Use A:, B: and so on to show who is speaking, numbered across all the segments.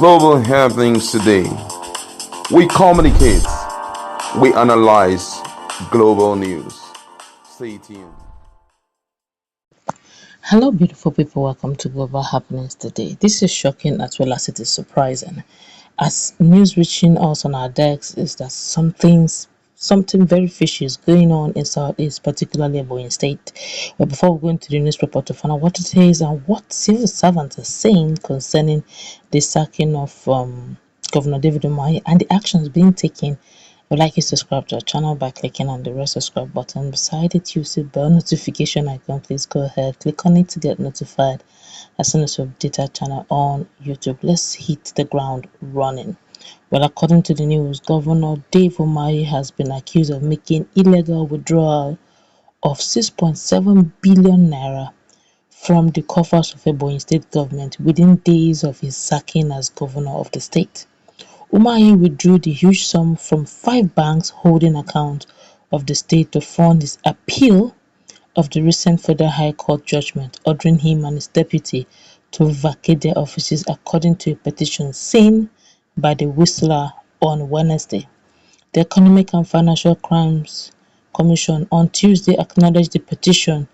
A: global happenings today. We communicate, we analyze global news. Stay tuned.
B: Hello, beautiful people. Welcome to Global Happenings Today. This is shocking as well as it is surprising. As news reaching us on our decks is that something very fishy is going on in Southeast, particularly Ebonyi State. But before we go into the news report to find out what it is and what civil servants are saying concerning the sacking of Governor David Umahi and the actions being taken, I would like you to subscribe to our channel by clicking on the red subscribe button. Beside it, you see bell notification icon. Please go ahead, click on it to get notified as soon as we update our channel on YouTube. Let's hit the ground running. Well, according to the news, Governor Dave Umahi has been accused of making illegal withdrawal of 6.7 billion naira from the coffers of Ebonyi State government within days of his sacking as governor of the state. Umahi withdrew the huge sum from 5 banks holding account of the state to fund his appeal of the recent Federal High Court judgment ordering him and his deputy to vacate their offices, according to a petition seen by the Whistler on Wednesday. The Economic and Financial Crimes Commission on Tuesday acknowledged the petition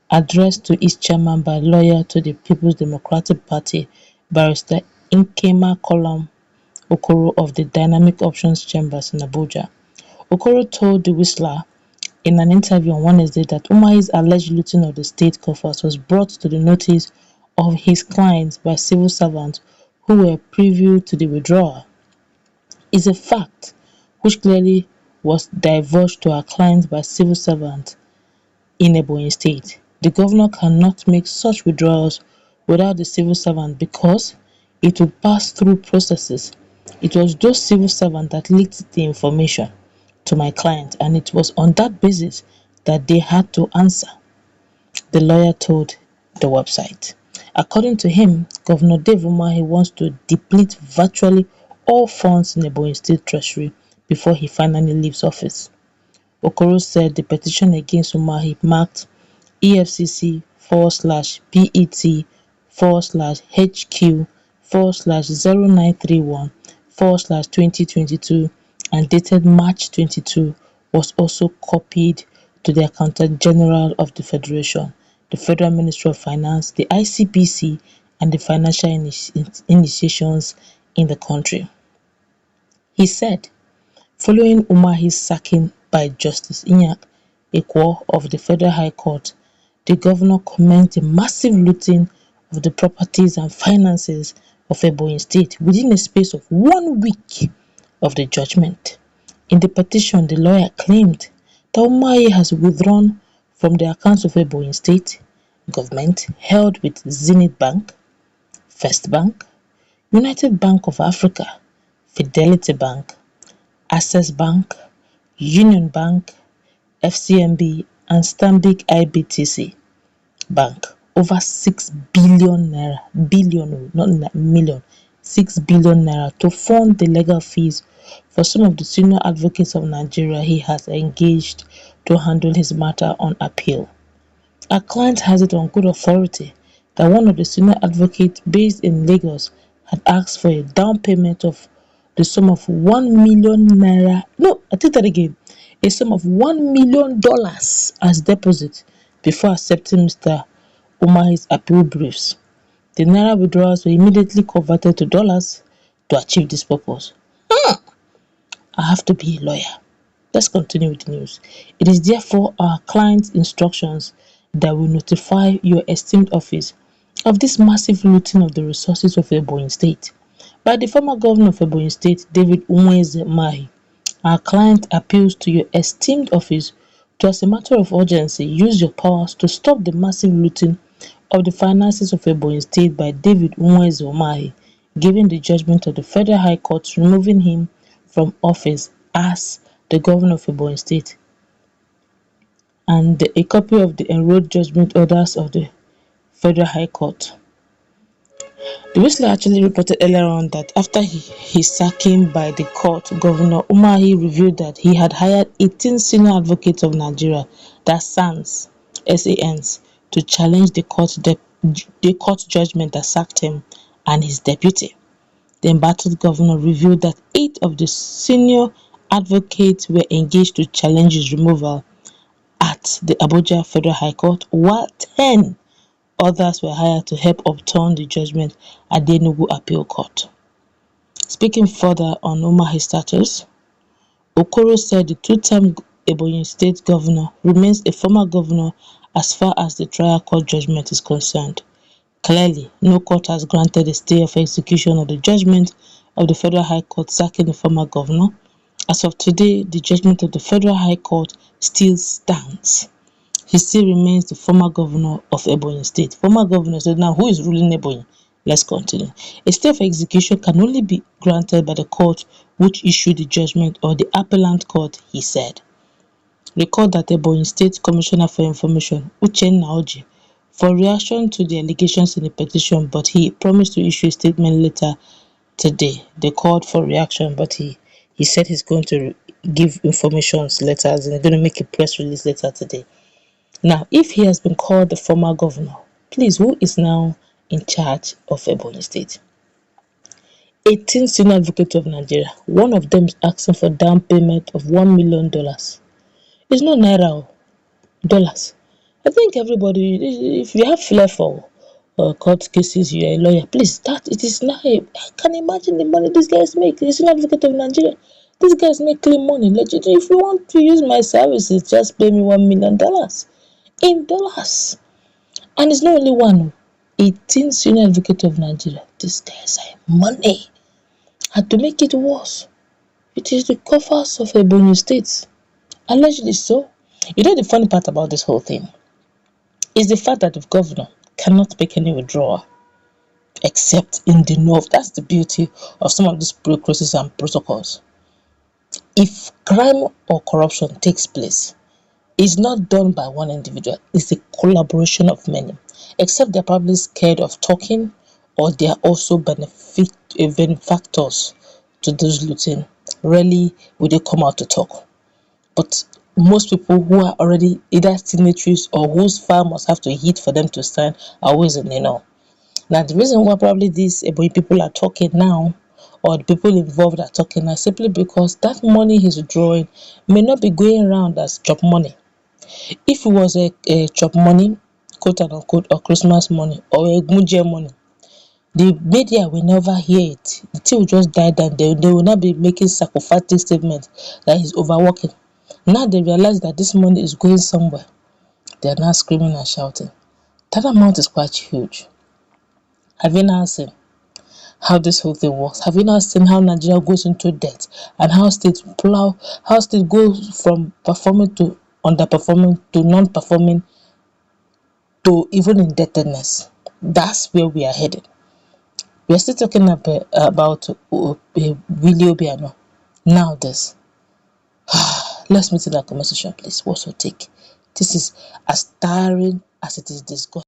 B: addressed to its chairman by lawyer to the People's Democratic Party, Barrister Nkema Kolum Okoro of the Dynamic Options Chambers in Abuja. Okoro told the Whistler in an interview on Wednesday that Umahi's alleged looting of the state coffers was brought to the notice of his clients by civil servants who were privy to the withdrawal. Is a fact which clearly was divulged to our clients by civil servants in Ebonyi State. The governor cannot make such withdrawals without the civil servant because it would pass through processes. It was those civil servants that leaked the information to my client, and it was on that basis that they had to answer, the lawyer told the website. According to him, Governor Dave Umahi wants to deplete virtually all funds in the Ebonyi State Treasury before he finally leaves office. Okoro said the petition against Umahi marked EFCC/PET/HQ/0931/2022 and dated March 22 was also copied to the Accountant General of the Federation, the Federal Ministry of Finance, the ICPC, and the financial institutions in the country. He said, following Umahi's sacking by Justice Inyak Ekwo of the Federal High Court, the governor commenced a massive looting of the properties and finances of Ebonyi State within a space of 1 week of the judgment. In the petition, the lawyer claimed that Umahi has withdrawn from the accounts of Ebonyi State government held with Zenith Bank, First Bank, United Bank of Africa, Fidelity Bank, Access Bank, Union Bank, FCMB, and Stanbic IBTC Bank over 6 billion naira, billion, not million, 6 billion naira to fund the legal fees for some of the senior advocates of Nigeria he has engaged to handle his matter on appeal. Our client has it on good authority that one of the senior advocates based in Lagos had asked for a down payment of the sum of 1 million naira. No, I take that again. A sum of $1 million as deposit before accepting Mr. Umahi's appeal briefs. The naira withdrawals were immediately converted to dollars to achieve this purpose. I have to be a lawyer. Let's continue with the news. It is therefore our client's instructions that will notify your esteemed office of this massive looting of the resources of Ebonyi State by the former governor of Ebonyi State, David Umahi. Our client appeals to your esteemed office to, as a matter of urgency, use your powers to stop the massive looting of the finances of Ebonyi State by David Umahi, given the judgment of the Federal High Court removing him from office as the governor of Ebonyi State, and a copy of the enrolled judgment orders of the Federal High Court. The Whistler actually reported earlier on that after his sacking by the court, Governor Umahi revealed that he had hired 18 senior advocates of Nigeria, that's SANS, to challenge the court judgment that sacked him and his deputy. The embattled governor revealed that 8 of the senior advocates were engaged to challenge his removal at the Abuja Federal High Court, while 10 others were hired to help overturn the judgment at the Enugu Appeal Court. Speaking further on Umahi's status, Okoro said the two-term Ebonyi State governor remains a former governor as far as the trial court judgment is concerned. Clearly, no court has granted a stay of execution of the judgment of the Federal High Court sacking the former governor. As of today, the judgment of the Federal High Court still stands. He still remains the former governor of Ebonyi State. Former governor said, now who is ruling Ebonyi? Let's continue. A stay of execution can only be granted by the court which issued the judgment or the appellant court, he said. Recall that Ebonyi State Commissioner for Information, hóçking Umahi, for reaction to the allegations in the petition, but he promised to issue a statement later today. They called for reaction, but he said he's going to give information later, and he's going to make a press release later today. Now, if he has been called the former governor, please, who is now in charge of Ebonyi State? 18 senior advocates of Nigeria, one of them is asking for down payment of $1 million. It's not naira, dollars. I think everybody, if you have flair for court cases, you are a lawyer, please start. It is not. I can imagine the money these guys make. He's an advocate of Nigeria. These guys make clean money. Legit. If you want to use my services, just pay me $1 million in dollars. And it's not only one. 18 senior advocate of Nigeria. These guys have money. And to make it worse, it is the coffers of Ebonyi State. Allegedly so. You know the funny part about this whole thing is the fact that the governor cannot make any withdrawal except in the north. That's the beauty of some of these bureaucracies and protocols. If crime or corruption takes place, it's not done by one individual. It's a collaboration of many. Except they're probably scared of talking, or they are also benefactors to those looting. Rarely will they come out to talk. But most people who are already either signatories or whose farmers have to hit for them to stand are always in the know. Now, the reason why probably these Ebonyi people are talking now, or the people involved are talking now, simply because that money he's drawing may not be going around as job money. If it was a chop money, quote and unquote, or Christmas money, or a Gunje money, the media will never hear it. The thing will just die down. They will not be making sarcastic statements that he's overworking. Now they realize that this money is going somewhere. They are now screaming and shouting. That amount is quite huge. Have you now seen how this whole thing works? Have you now seen how Nigeria goes into debt and how state goes from performing to underperforming to non-performing to even indebtedness? That's where we are headed. We are still talking about Willie Obiano. Now this. Let's meet in that conversation, please. What's your take? This is as tiring as it is disgusting.